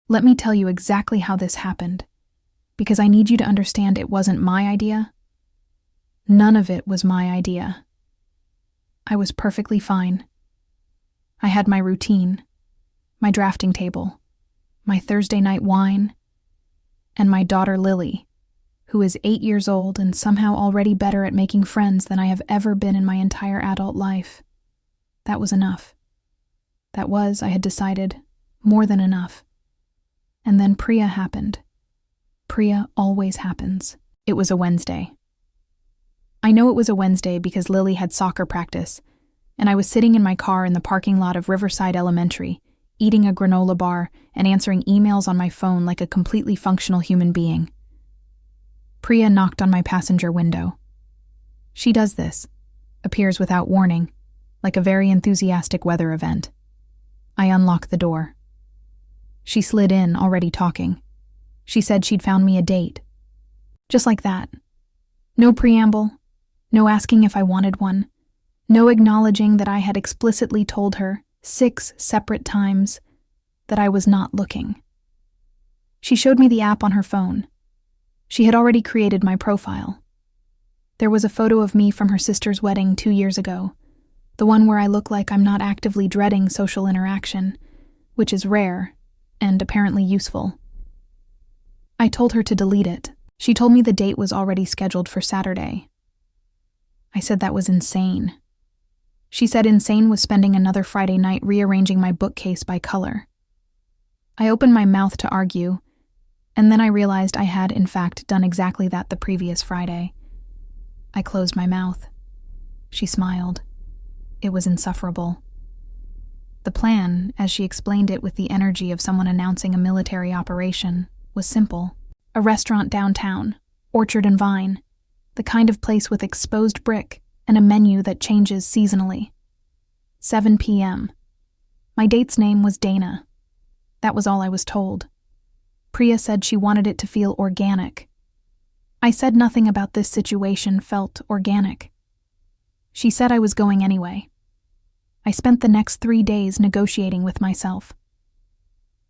Let me tell you exactly how this happened, because I need you to understand it wasn't my idea. None of it was my idea. I was perfectly fine. I had my routine, my drafting table, my Thursday night wine, and my daughter Lily, who is 8 years old and somehow already better at making friends than I have ever been in my entire adult life. That was enough. That was, I had decided, more than enough. And then Priya happened. Priya always happens. It was a Wednesday. I know it was a Wednesday because Lily had soccer practice, and I was sitting in my car in the parking lot of Riverside Elementary, eating a granola bar and answering emails on my phone like a completely functional human being. Priya knocked on my passenger window. She does this, appears without warning, like a very enthusiastic weather event. I unlocked the door. She slid in, already talking. She said she'd found me a date. Just like that. No preamble, no asking if I wanted one, no acknowledging that I had explicitly told her 6 separate times that I was not looking. She showed me the app on her phone. She had already created my profile. There was a photo of me from her sister's wedding 2 years ago, the one where I look like I'm not actively dreading social interaction, which is rare and apparently useful. I told her to delete it. She told me the date was already scheduled for Saturday. I said that was insane. She said insane was spending another Friday night rearranging my bookcase by color. I opened my mouth to argue, and then I realized I had, in fact, done exactly that the previous Friday. I closed my mouth. She smiled. It was insufferable. The plan, as she explained it with the energy of someone announcing a military operation, was simple. A restaurant downtown, orchard and vine, the kind of place with exposed brick and a menu that changes seasonally. 7 p.m. My date's name was Dana. That was all I was told. Priya said she wanted it to feel organic. I said nothing about this situation felt organic. She said I was going anyway. I spent the next 3 days negotiating with myself.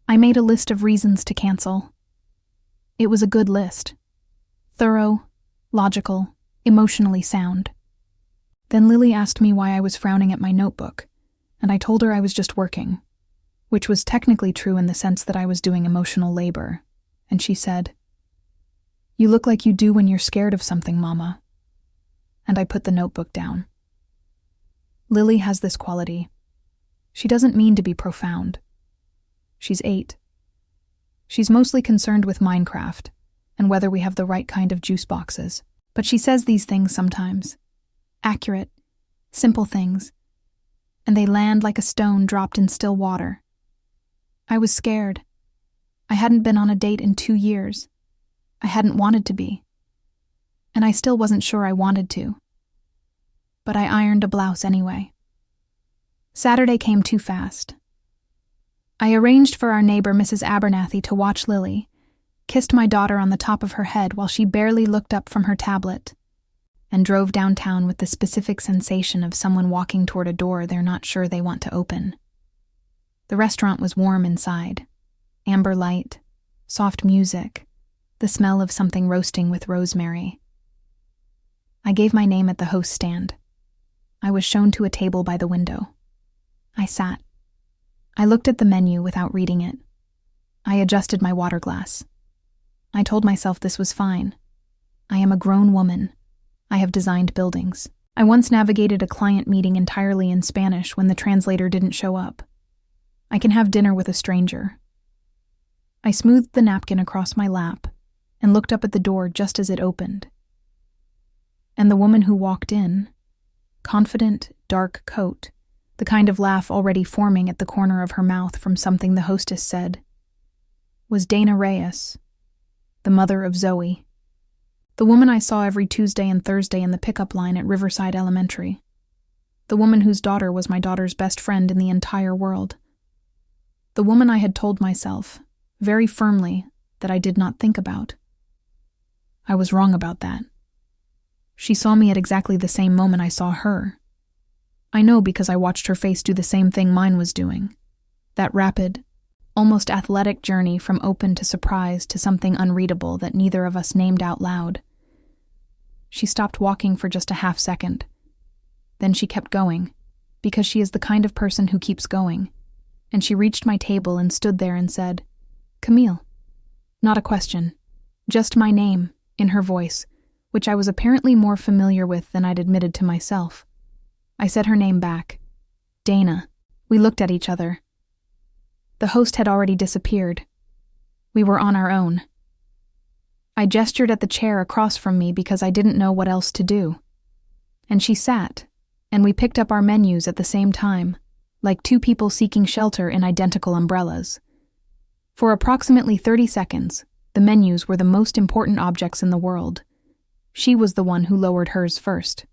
I made a list of reasons to cancel. It was a good list. Thorough, logical, emotionally sound. Then Lily asked me why I was frowning at my notebook, and I told her I was just working, which was technically true in the sense that I was doing emotional labor, and she said, "You look like you do when you're scared of something, Mama." And I put the notebook down. Lily has this quality. She doesn't mean to be profound. She's 8. She's mostly concerned with Minecraft and whether we have the right kind of juice boxes. But she says these things sometimes. Accurate, simple things. And they land like a stone dropped in still water. I was scared. I hadn't been on a date in 2 years. I hadn't wanted to be. And I still wasn't sure I wanted to. But I ironed a blouse anyway. Saturday came too fast. I arranged for our neighbor, Mrs. Abernathy, to watch Lily, kissed my daughter on the top of her head while she barely looked up from her tablet, and drove downtown with the specific sensation of someone walking toward a door they're not sure they want to open. The restaurant was warm inside. Amber light, soft music, the smell of something roasting with rosemary. I gave my name at the host stand. I was shown to a table by the window. I sat. I looked at the menu without reading it. I adjusted my water glass. I told myself this was fine. I am a grown woman. I have designed buildings. I once navigated a client meeting entirely in Spanish when the translator didn't show up. I can have dinner with a stranger. I smoothed the napkin across my lap and looked up at the door just as it opened. And the woman who walked in, confident, dark coat, the kind of laugh already forming at the corner of her mouth from something the hostess said, was Dana Reyes, the mother of Zoe, the woman I saw every Tuesday and Thursday in the pickup line at Riverside Elementary, the woman whose daughter was my daughter's best friend in the entire world, the woman I had told myself, very firmly, that I did not think about. I was wrong about that. She saw me at exactly the same moment I saw her. I know because I watched her face do the same thing mine was doing. That rapid, almost athletic journey from open to surprise to something unreadable that neither of us named out loud. She stopped walking for just a half second. Then she kept going, because she is the kind of person who keeps going, and she reached my table and stood there and said, "Camille." Not a question, just my name, in her voice, which I was apparently more familiar with than I'd admitted to myself. I said her name back. Dana. We looked at each other. The host had already disappeared. We were on our own. I gestured at the chair across from me because I didn't know what else to do. And she sat, and we picked up our menus at the same time, like two people seeking shelter in identical umbrellas. For approximately 30 seconds, the menus were the most important objects in the world. She was the one who lowered hers first.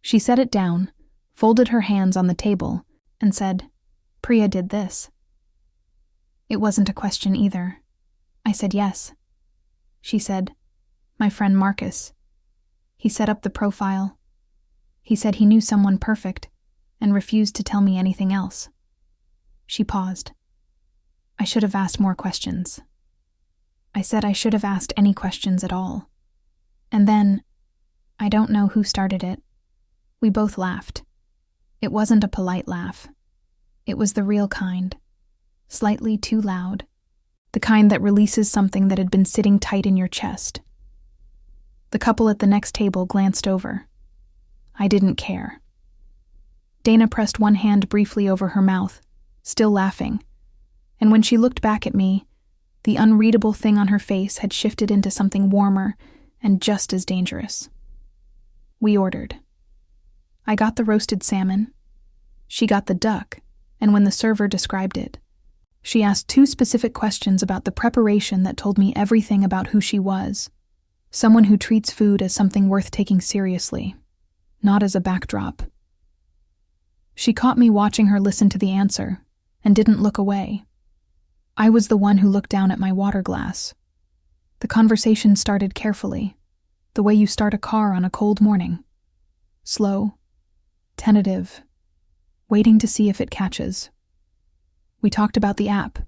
She set it down, folded her hands on the table, and said, "Priya did this." It wasn't a question either. I said yes. She said, "My friend Marcus. He set up the profile. He said he knew someone perfect and refused to tell me anything else." She paused. I should have asked more questions. I said I should have asked any questions at all. And then, I don't know who started it. We both laughed. It wasn't a polite laugh. It was the real kind. Slightly too loud. The kind that releases something that had been sitting tight in your chest. The couple at the next table glanced over. I didn't care. Dana pressed one hand briefly over her mouth, still laughing, and when she looked back at me, the unreadable thing on her face had shifted into something warmer and just as dangerous. We ordered. I got the roasted salmon. She got the duck, and when the server described it, she asked two specific questions about the preparation that told me everything about who she was. Someone who treats food as something worth taking seriously, not as a backdrop. She caught me watching her listen to the answer, and didn't look away. I was the one who looked down at my water glass. The conversation started carefully, the way you start a car on a cold morning. Slow, tentative, waiting to see if it catches. We talked about the app,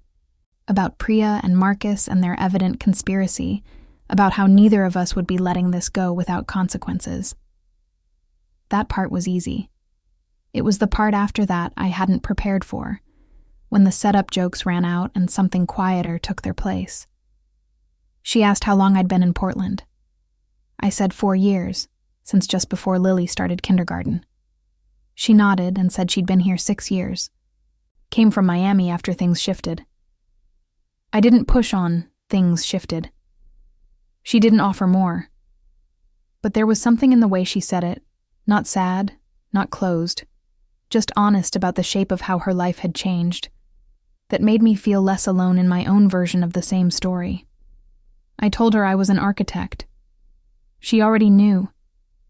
about Priya and Marcus and their evident conspiracy, about how neither of us would be letting this go without consequences. That part was easy. It was the part after that I hadn't prepared for, when the setup jokes ran out and something quieter took their place. She asked how long I'd been in Portland. I said 4 years, since just before Lily started kindergarten. She nodded and said she'd been here 6 years. Came from Miami after things shifted. I didn't push on things shifted. She didn't offer more. But there was something in the way she said it, not sad, not closed, just honest about the shape of how her life had changed, that made me feel less alone in my own version of the same story. I told her I was an architect. She already knew.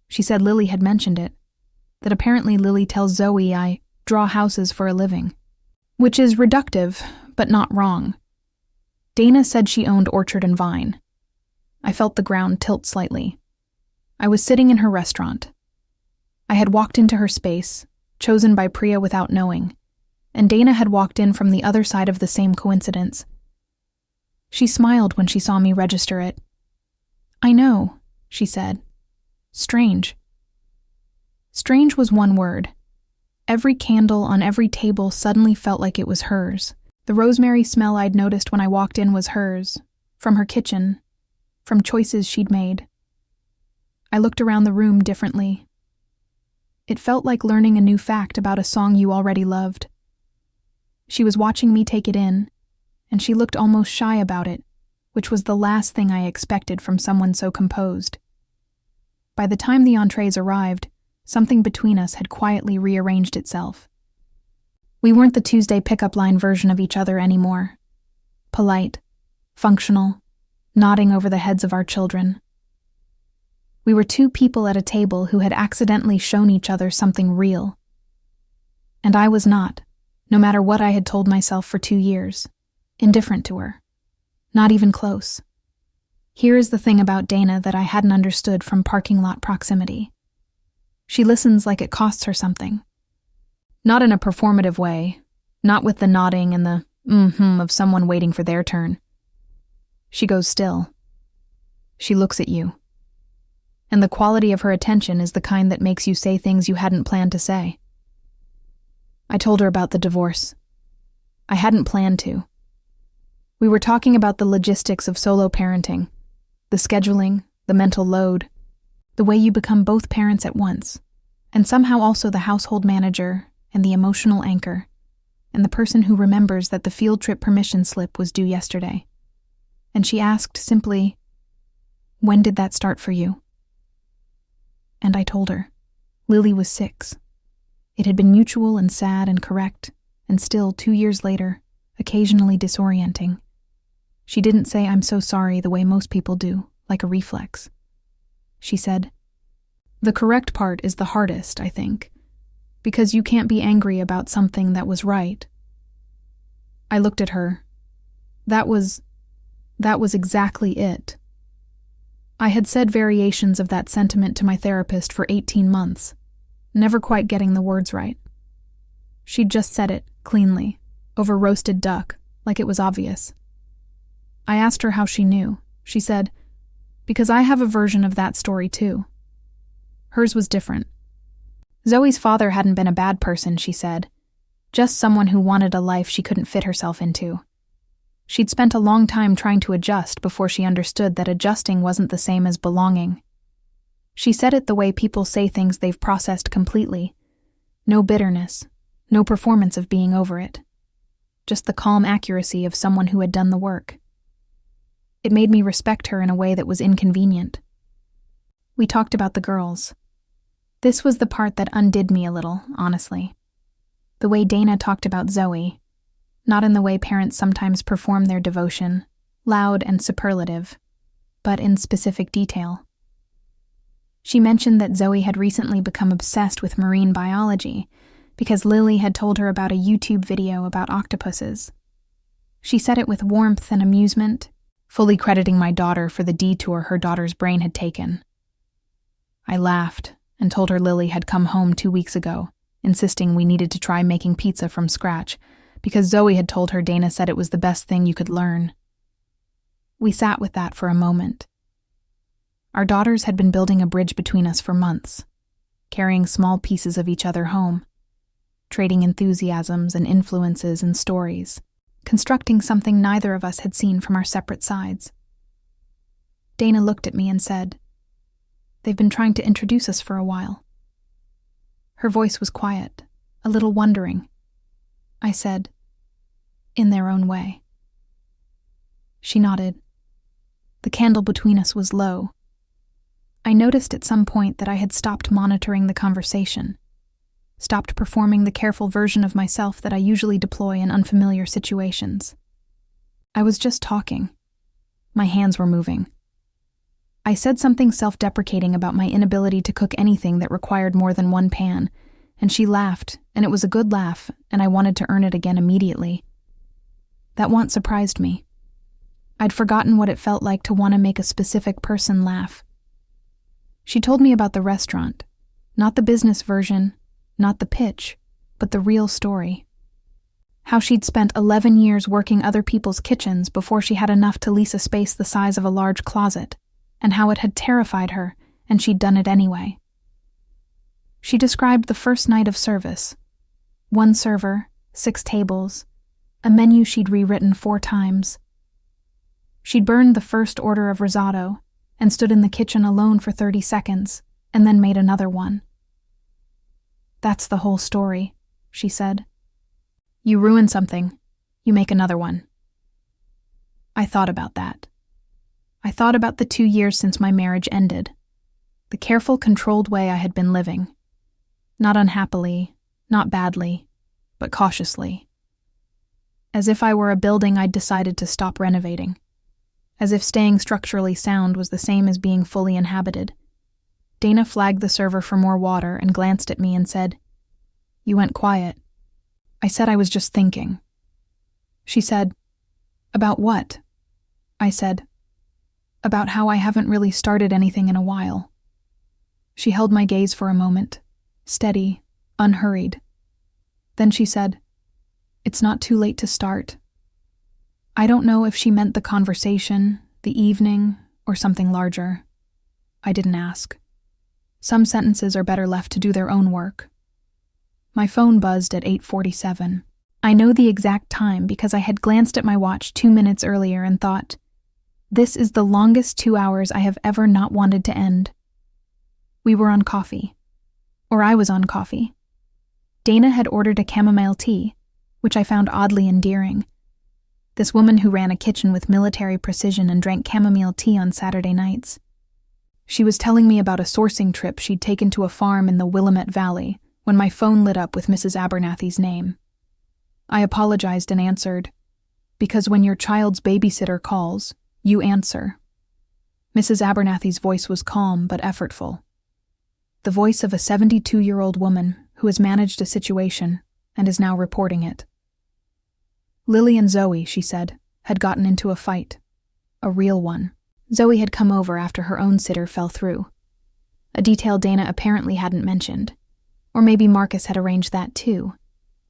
She said Lily had mentioned it, that apparently Lily tells Zoe I draw houses for a living, which is reductive, but not wrong. Dana said she owned Orchard and Vine. I felt the ground tilt slightly. I was sitting in her restaurant. I had walked into her space, chosen by Priya without knowing, and Dana had walked in from the other side of the same coincidence. She smiled when she saw me register it. "I know," she said. "Strange." Strange was one word. Every candle on every table suddenly felt like it was hers. The rosemary smell I'd noticed when I walked in was hers, from her kitchen, from choices she'd made. I looked around the room differently. It felt like learning a new fact about a song you already loved. She was watching me take it in, and she looked almost shy about it, which was the last thing I expected from someone so composed. By the time the entrees arrived, something between us had quietly rearranged itself. We weren't the Tuesday pickup line version of each other anymore. Polite, functional, nodding over the heads of our children. We were two people at a table who had accidentally shown each other something real. And I was not, no matter what I had told myself for 2 years, indifferent to her. Not even close. Here is the thing about Dana that I hadn't understood from parking lot proximity. She listens like it costs her something. Not in a performative way, not with the nodding and the of someone waiting for their turn. She goes still. She looks at you. And the quality of her attention is the kind that makes you say things you hadn't planned to say. I told her about the divorce. I hadn't planned to. We were talking about the logistics of solo parenting, the scheduling, the mental load, the way you become both parents at once, and somehow also the household manager and the emotional anchor, and the person who remembers that the field trip permission slip was due yesterday. And she asked simply, "When did that start for you?" And I told her. Lily was 6. It had been mutual and sad and correct, and still, 2 years later, occasionally disorienting. She didn't say "I'm so sorry" the way most people do, like a reflex. She said, "The correct part is the hardest, I think, because you can't be angry about something that was right." I looked at her. That was exactly it. I had said variations of that sentiment to my therapist for 18 months, never quite getting the words right. She'd just said it, cleanly, over roasted duck, like it was obvious. I asked her how she knew. She said, "Because I have a version of that story too." Hers was different. Zoe's father hadn't been a bad person, she said, just someone who wanted a life she couldn't fit herself into. She'd spent a long time trying to adjust before she understood that adjusting wasn't the same as belonging. She said it the way people say things they've processed completely. No bitterness, no performance of being over it. Just the calm accuracy of someone who had done the work. It made me respect her in a way that was inconvenient. We talked about the girls. This was the part that undid me a little, honestly. The way Dana talked about Zoe, not in the way parents sometimes perform their devotion, loud and superlative, but in specific detail. She mentioned that Zoe had recently become obsessed with marine biology because Lily had told her about a YouTube video about octopuses. She said it with warmth and amusement, fully crediting my daughter for the detour her daughter's brain had taken. I laughed and told her Lily had come home 2 weeks ago, insisting we needed to try making pizza from scratch, because Zoe had told her Dana said it was the best thing you could learn. We sat with that for a moment. Our daughters had been building a bridge between us for months, carrying small pieces of each other home, trading enthusiasms and influences and stories, constructing something neither of us had seen from our separate sides. Dana looked at me and said, "They've been trying to introduce us for a while." Her voice was quiet, a little wondering. I said, "In their own way." She nodded. The candle between us was low. I noticed at some point that I had stopped monitoring the conversation, stopped performing the careful version of myself that I usually deploy in unfamiliar situations. I was just talking. My hands were moving. I said something self-deprecating about my inability to cook anything that required more than one pan, and she laughed, and it was a good laugh, and I wanted to earn it again immediately. That want surprised me. I'd forgotten what it felt like to want to make a specific person laugh. She told me about the restaurant, not the business version, not the pitch, but the real story. How she'd spent 11 years working other people's kitchens before she had enough to lease a space the size of a large closet, and how it had terrified her, and she'd done it anyway. She described the first night of service. 1 server, 6 tables, a menu she'd rewritten 4 times. She'd burned the first order of risotto and stood in the kitchen alone for 30 seconds, and then made another one. "That's the whole story," she said. "You ruin something, you make another one." I thought about that. I thought about the 2 years since my marriage ended, the careful, controlled way I had been living. Not unhappily, not badly, but cautiously. As if I were a building I'd decided to stop renovating. As if staying structurally sound was the same as being fully inhabited. Dana flagged the server for more water and glanced at me and said, "You went quiet." I said I was just thinking. She said, "About what?" I said, "About how I haven't really started anything in a while." She held my gaze for a moment, steady, unhurried. Then she said, "It's not too late to start, I don't know if she meant the conversation, the evening, or something larger. I didn't ask. Some sentences are better left to do their own work. My phone buzzed at 8:47. I know the exact time because I had glanced at my watch 2 minutes earlier and thought, this is the longest 2 hours I have ever not wanted to end. We were on coffee. Or I was on coffee. Dana had ordered a chamomile tea, which I found oddly endearing. This woman who ran a kitchen with military precision and drank chamomile tea on Saturday nights. She was telling me about a sourcing trip she'd taken to a farm in the Willamette Valley when my phone lit up with Mrs. Abernathy's name. I apologized and answered, because when your child's babysitter calls, you answer. Mrs. Abernathy's voice was calm but effortful. The voice of a 72-year-old woman who has managed a situation and is now reporting it. Lily and Zoe, she said, had gotten into a fight. A real one. Zoe had come over after her own sitter fell through. A detail Dana apparently hadn't mentioned. Or maybe Marcus had arranged that too.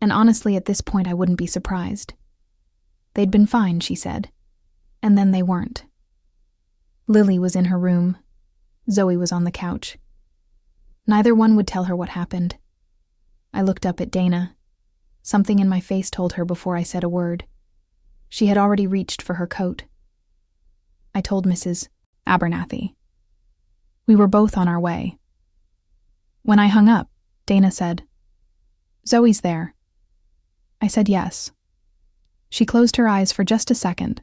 And honestly, at this point, I wouldn't be surprised. They'd been fine, she said. And then they weren't. Lily was in her room. Zoe was on the couch. Neither one would tell her what happened. I looked up at Dana. Something in my face told her before I said a word. She had already reached for her coat. I told Mrs. Abernathy. We were both on our way. When I hung up, Dana said, "Zoe's there." I said yes. She closed her eyes for just a second,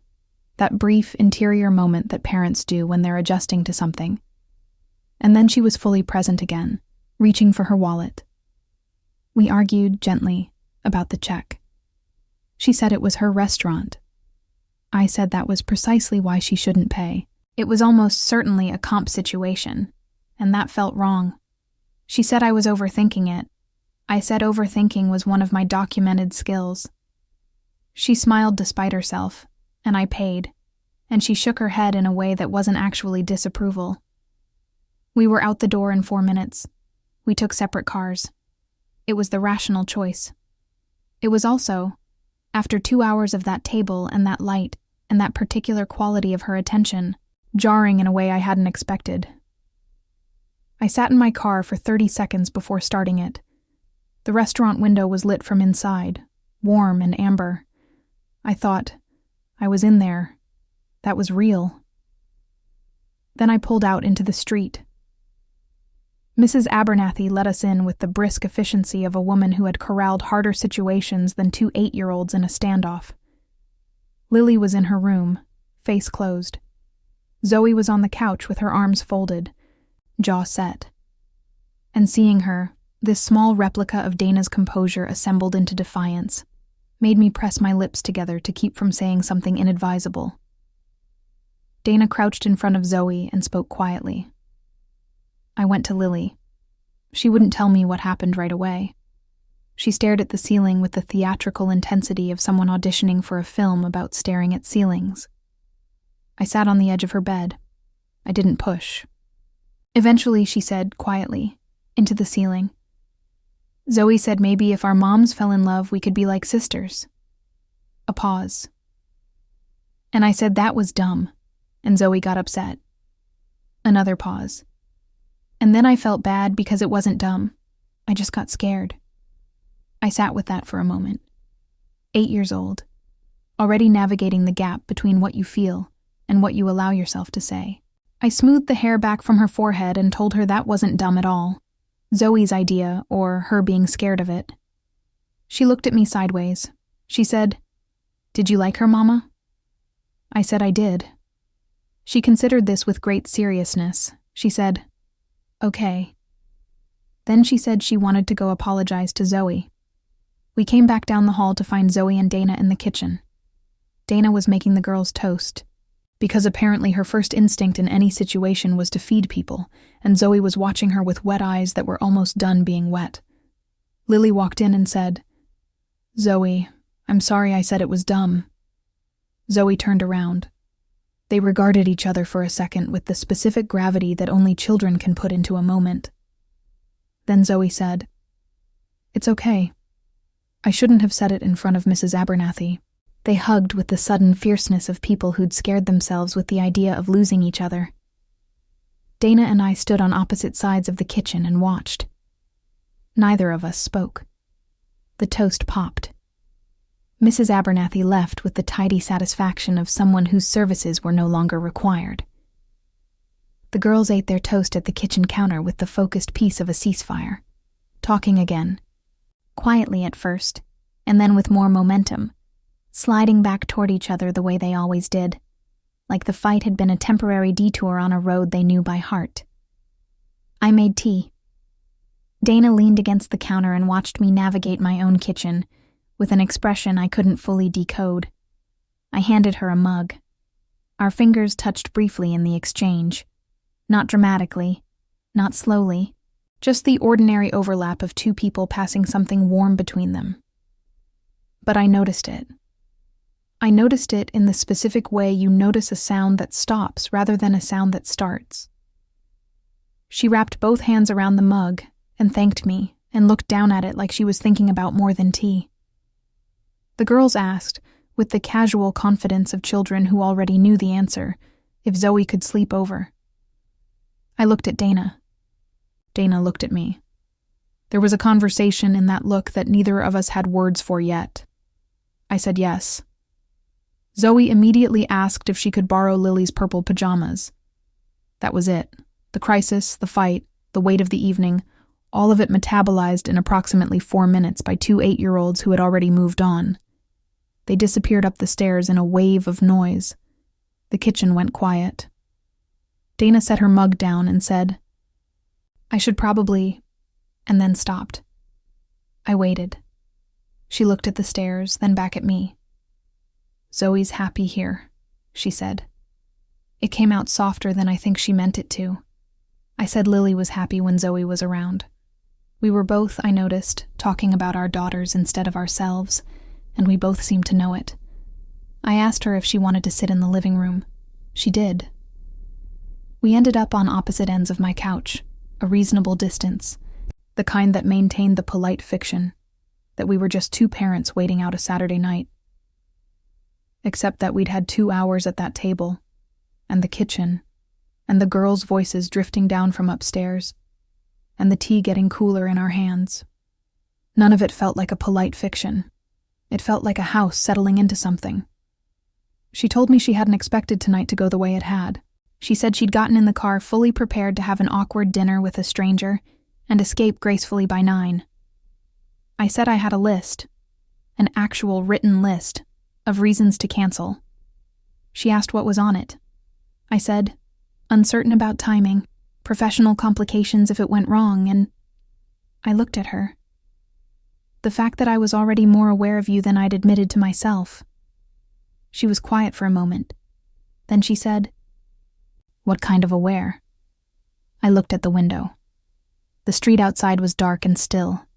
that brief interior moment that parents do when they're adjusting to something. And then she was fully present again, reaching for her wallet. We argued gently about the check. She said it was her restaurant. I said that was precisely why she shouldn't pay. It was almost certainly a comp situation, and that felt wrong. She said I was overthinking it. I said overthinking was one of my documented skills. She smiled despite herself, and I paid, and she shook her head in a way that wasn't actually disapproval. We were out the door in 4 minutes. We took separate cars. It was the rational choice. It was also, after 2 hours of that table and that light and that particular quality of her attention, jarring in a way I hadn't expected. I sat in my car for 30 seconds before starting it. The restaurant window was lit from inside, warm and amber. I thought, I was in there. That was real. Then I pulled out into the street. Mrs. Abernathy let us in with the brisk efficiency of a woman who had corralled harder situations than 2 8-year-olds in a standoff. Lily was in her room, face closed. Zoe was on the couch with her arms folded, jaw set. And seeing her, this small replica of Dana's composure assembled into defiance, made me press my lips together to keep from saying something inadvisable. Dana crouched in front of Zoe and spoke quietly. I went to Lily. She wouldn't tell me what happened right away. She stared at the ceiling with the theatrical intensity of someone auditioning for a film about staring at ceilings. I sat on the edge of her bed. I didn't push. Eventually, she said, quietly, into the ceiling, Zoe said maybe if our moms fell in love, we could be like sisters. A pause. And I said that was dumb, and Zoe got upset. Another pause. And then I felt bad because it wasn't dumb. I just got scared. I sat with that for a moment. 8 years old, already navigating the gap between what you feel and what you allow yourself to say. I smoothed the hair back from her forehead and told her that wasn't dumb at all. Zoe's idea, or her being scared of it. She looked at me sideways. She said, "Did you like her, Mama?" I said I did. She considered this with great seriousness. She said, "Okay." Then she said she wanted to go apologize to Zoe. We came back down the hall to find Zoe and Dana in the kitchen. Dana was making the girls toast, because apparently her first instinct in any situation was to feed people, and Zoe was watching her with wet eyes that were almost done being wet. Lily walked in and said, "Zoe, I'm sorry I said it was dumb." Zoe turned around. They regarded each other for a second with the specific gravity that only children can put into a moment. Then Zoe said, "It's okay. I shouldn't have said it in front of Mrs. Abernathy." They hugged with the sudden fierceness of people who'd scared themselves with the idea of losing each other. Dana and I stood on opposite sides of the kitchen and watched. Neither of us spoke. The toast popped. Mrs. Abernathy left with the tidy satisfaction of someone whose services were no longer required. The girls ate their toast at the kitchen counter with the focused peace of a ceasefire, talking again, quietly at first, and then with more momentum, sliding back toward each other the way they always did, like the fight had been a temporary detour on a road they knew by heart. I made tea. Dana leaned against the counter and watched me navigate my own kitchen, with an expression I couldn't fully decode. I handed her a mug. Our fingers touched briefly in the exchange. Not dramatically, not slowly, just the ordinary overlap of two people passing something warm between them. But I noticed it. I noticed it in the specific way you notice a sound that stops rather than a sound that starts. She wrapped both hands around the mug and thanked me and looked down at it like she was thinking about more than tea. The girls asked, with the casual confidence of children who already knew the answer, if Zoe could sleep over. I looked at Dana. Dana looked at me. There was a conversation in that look that neither of us had words for yet. I said yes. Zoe immediately asked if she could borrow Lily's purple pajamas. That was it. The crisis, the fight, the weight of the evening, all of it metabolized in approximately 4 minutes by 2 8-year-olds who had already moved on. They disappeared up the stairs in a wave of noise. The kitchen went quiet. Dana set her mug down and said, "I should probably," and then stopped. I waited. She looked at the stairs, then back at me. "Zoe's happy here," she said. It came out softer than I think she meant it to. I said Lily was happy when Zoe was around. We were both, I noticed, talking about our daughters instead of ourselves, and we both seemed to know it. I asked her if she wanted to sit in the living room. She did. We ended up on opposite ends of my couch, a reasonable distance, the kind that maintained the polite fiction, that we were just two parents waiting out a Saturday night. Except that we'd had 2 hours at that table, and the kitchen, and the girls' voices drifting down from upstairs, and the tea getting cooler in our hands. None of it felt like a polite fiction. It felt like a house settling into something. She told me she hadn't expected tonight to go the way it had. She said she'd gotten in the car fully prepared to have an awkward dinner with a stranger and escape gracefully by 9. I said I had a list, an actual written list, of reasons to cancel. She asked what was on it. I said, uncertain about timing, professional complications if it went wrong, and I looked at her. The fact that I was already more aware of you than I'd admitted to myself. She was quiet for a moment. Then she said, "What kind of aware?" I looked at the window. The street outside was dark and still,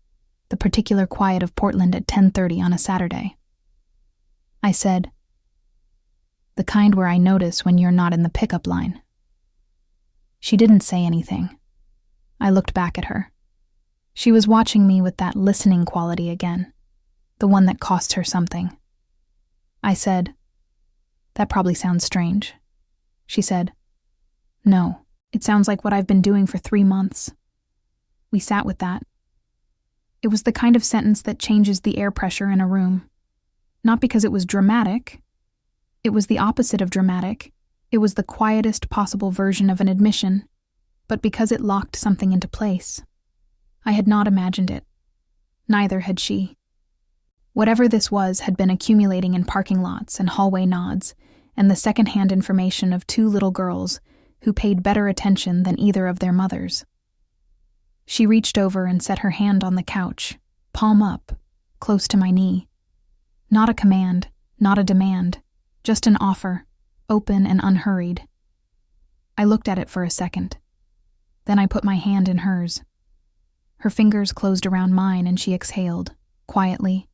the particular quiet of Portland at 10:30 on a Saturday. I said, "The kind where I notice when you're not in the pickup line." She didn't say anything. I looked back at her. She was watching me with that listening quality again, the one that cost her something. I said, "That probably sounds strange." She said, "No, it sounds like what I've been doing for 3 months." We sat with that. It was the kind of sentence that changes the air pressure in a room. Not because it was dramatic. It was the opposite of dramatic. It was the quietest possible version of an admission, but because it locked something into place. I had not imagined it. Neither had she. Whatever this was had been accumulating in parking lots and hallway nods, and the second-hand information of 2 little girls who paid better attention than either of their mothers. She reached over and set her hand on the couch, palm up, close to my knee. Not a command, not a demand, just an offer, open and unhurried. I looked at it for a second. Then I put my hand in hers. Her fingers closed around mine and she exhaled, quietly,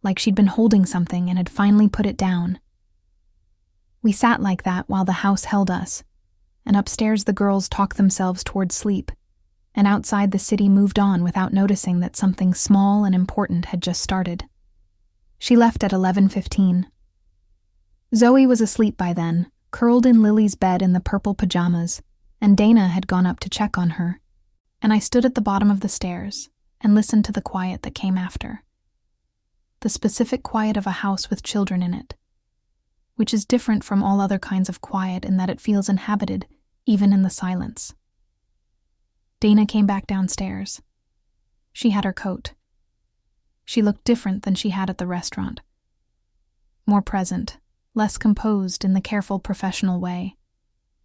like she'd been holding something and had finally put it down. We sat like that while the house held us, and upstairs the girls talked themselves toward sleep, and outside the city moved on without noticing that something small and important had just started. She left at 11:15. Zoe was asleep by then, curled in Lily's bed in the purple pajamas, and Dana had gone up to check on her, and I stood at the bottom of the stairs and listened to the quiet that came after. The specific quiet of a house with children in it, which is different from all other kinds of quiet in that it feels inhabited, even in the silence. Dana came back downstairs. She had her coat. She looked different than she had at the restaurant. More present, less composed in the careful professional way,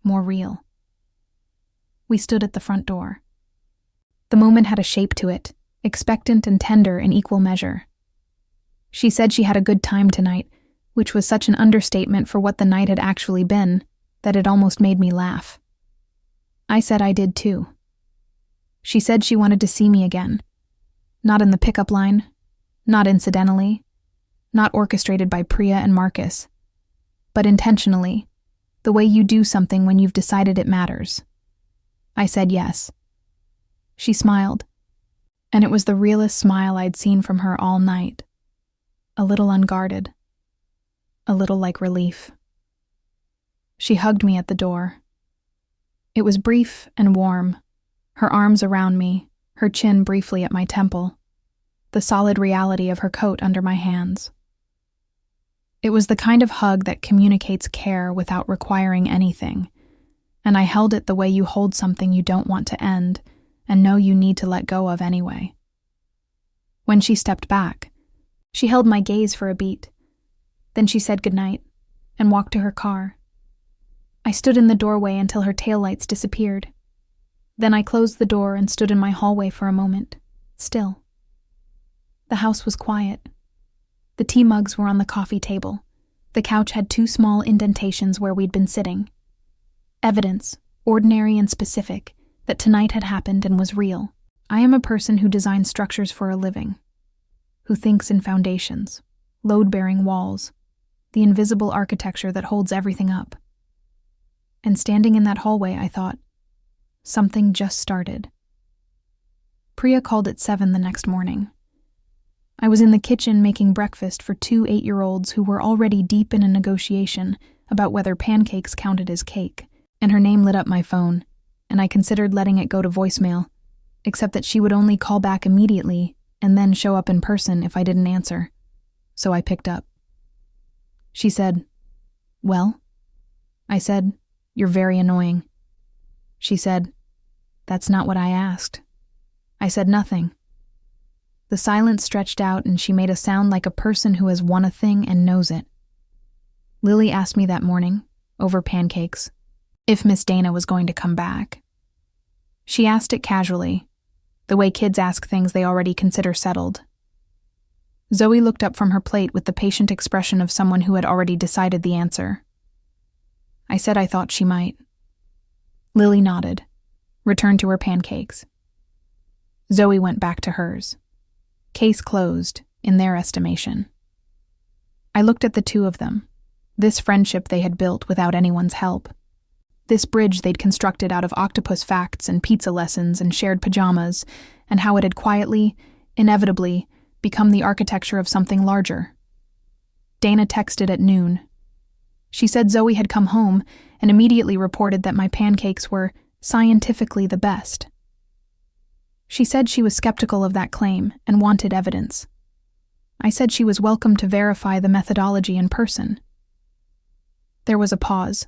more real. We stood at the front door. The moment had a shape to it, expectant and tender in equal measure. She said she had a good time tonight, which was such an understatement for what the night had actually been, that it almost made me laugh. I said I did too. She said she wanted to see me again. Not in the pickup line, not incidentally, not orchestrated by Priya and Marcus, but intentionally, the way you do something when you've decided it matters. I said yes. She smiled, and it was the realest smile I'd seen from her all night. A little unguarded, a little like relief. She hugged me at the door. It was brief and warm, her arms around me, her chin briefly at my temple, the solid reality of her coat under my hands. It was the kind of hug that communicates care without requiring anything, and I held it the way you hold something you don't want to end and know you need to let go of anyway. When she stepped back, she held my gaze for a beat. Then she said goodnight and walked to her car. I stood in the doorway until her taillights disappeared. Then I closed the door and stood in my hallway for a moment, still. The house was quiet. The tea mugs were on the coffee table. The couch had 2 small indentations where we'd been sitting. Evidence, ordinary and specific, that tonight had happened and was real. I am a person who designs structures for a living, who thinks in foundations, load-bearing walls, the invisible architecture that holds everything up. And standing in that hallway, I thought, something just started. Priya called at 7 the next morning. I was in the kitchen making breakfast for 2 8-year-olds who were already deep in a negotiation about whether pancakes counted as cake, and her name lit up my phone, and I considered letting it go to voicemail, except that she would only call back immediately and then show up in person if I didn't answer. So I picked up. She said, "Well?" I said, "You're very annoying." She said, "That's not what I asked." I said nothing. The silence stretched out and she made a sound like a person who has won a thing and knows it. Lily asked me that morning, over pancakes, if Miss Dana was going to come back. She asked it casually, the way kids ask things they already consider settled. Zoe looked up from her plate with the patient expression of someone who had already decided the answer. I said I thought she might. Lily nodded, returned to her pancakes. Zoe went back to hers. Case closed, in their estimation. I looked at the 2 of them, this friendship they had built without anyone's help, this bridge they'd constructed out of octopus facts and pizza lessons and shared pajamas, and how it had quietly, inevitably, become the architecture of something larger. Dana texted at noon. She said Zoe had come home and immediately reported that my pancakes were scientifically the best. She said she was skeptical of that claim and wanted evidence. I said she was welcome to verify the methodology in person. There was a pause,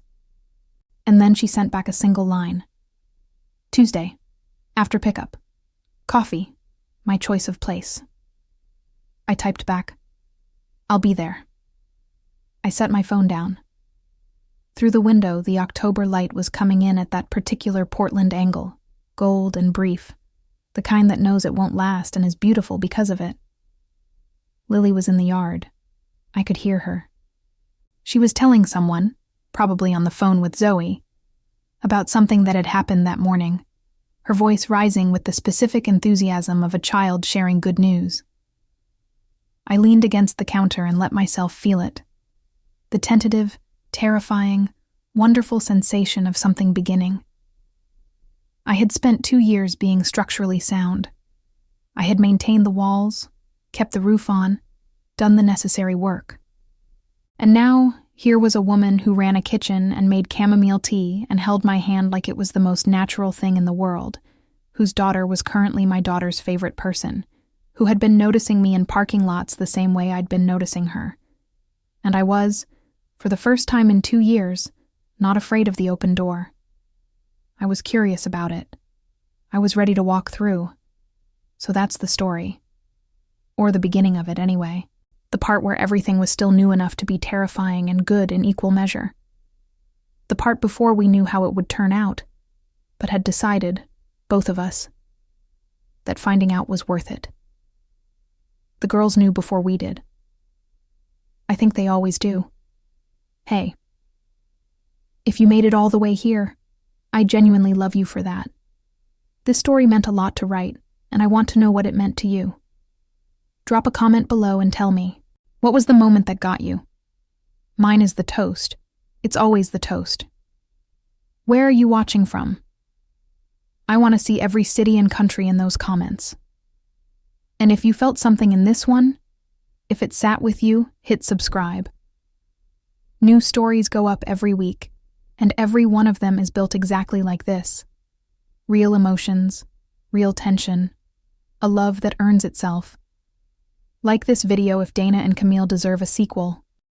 and then she sent back a single line. Tuesday, after pickup. Coffee, my choice of place. I typed back, I'll be there. I set my phone down. Through the window, the October light was coming in at that particular Portland angle, gold and brief, the kind that knows it won't last and is beautiful because of it. Lily was in the yard. I could hear her. She was telling someone, probably on the phone with Zoe, about something that had happened that morning, her voice rising with the specific enthusiasm of a child sharing good news. I leaned against the counter and let myself feel it. The tentative, terrifying, wonderful sensation of something beginning. I had spent 2 years being structurally sound. I had maintained the walls, kept the roof on, done the necessary work. And now, here was a woman who ran a kitchen and made chamomile tea and held my hand like it was the most natural thing in the world, whose daughter was currently my daughter's favorite person, who had been noticing me in parking lots the same way I'd been noticing her. And I was, for the first time in 2 years, not afraid of the open door. I was curious about it. I was ready to walk through. So that's the story. Or the beginning of it, anyway. The part where everything was still new enough to be terrifying and good in equal measure. The part before we knew how it would turn out, but had decided, both of us, that finding out was worth it. The girls knew before we did. I think they always do. Hey, if you made it all the way here, I genuinely love you for that. This story meant a lot to write, and I want to know what it meant to you. Drop a comment below and tell me, what was the moment that got you? Mine is the toast. It's always the toast. Where are you watching from? I want to see every city and country in those comments. And if you felt something in this one, if it sat with you, hit subscribe. New stories go up every week, and every one of them is built exactly like this. Real emotions, real tension, a love that earns itself. Like this video if Dana and Camille deserve a sequel.